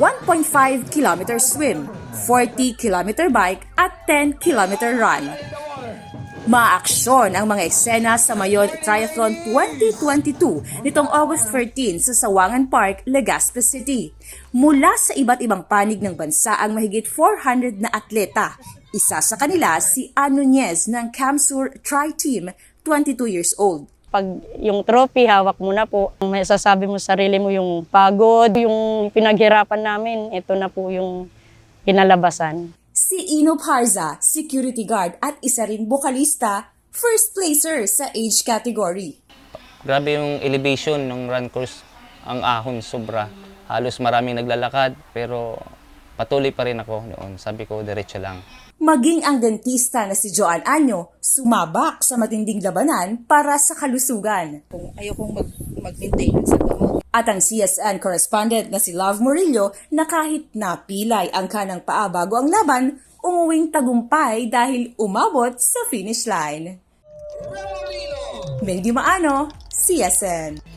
1.5-kilometer swim, 40-kilometer bike at 10-kilometer run. Maaksyon ang mga eksena sa Mayon Triathlon 2022 nitong August 13 sa Sawangan Park, Legazpi City. Mula sa iba't ibang panig ng bansa ang mahigit 400 na atleta. Isa sa kanila si Ann Nunez ng Camsur Tri-Team, 22 years old. Pag yung trophy, hawak mo na po. May sasabi mo sa sarili mo yung pagod, yung pinaghirapan namin, ito na po yung kinalabasan. Si Ino Parza, security guard at isa rin bokalista, first placer sa age category. Grabe yung elevation ng run course, ang ahon sobra. Halos maraming naglalakad pero patuloy pa rin ako noon. Sabi ko, diretso lang. Maging ang dentista na si Joan Anyo, sumabak sa matinding labanan para sa kalusugan. Ayokong mag-maintain sa gamot. At ang CSN correspondent na si Love Murillo na kahit napilay ang kanang paa bago ang laban, umuwing tagumpay dahil umabot sa finish line. Mandy Maano, CSN.